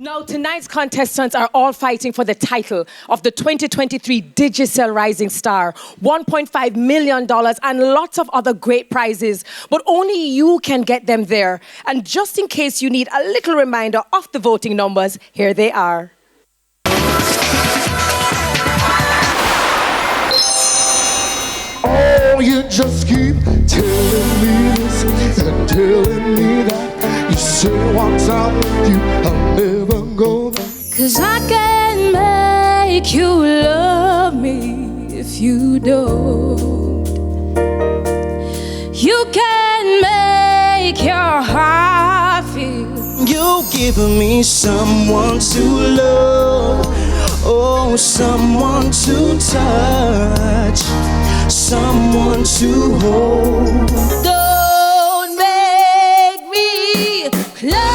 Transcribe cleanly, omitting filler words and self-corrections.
Now, tonight's contestants are all fighting for the title of the 2023 Digicel Rising Star, $1.5 million and lots of other great prizes, but only you can get them there. And just in case you need a little reminder of the voting numbers, here they are. Oh, you just keep telling me this and telling me that. You say once I'm with you, I'll never go back. 'Cause I can make you love me if you don't. You can make your heart feel. You giving me someone to love, oh, someone to touch, someone to hold. Don't make me close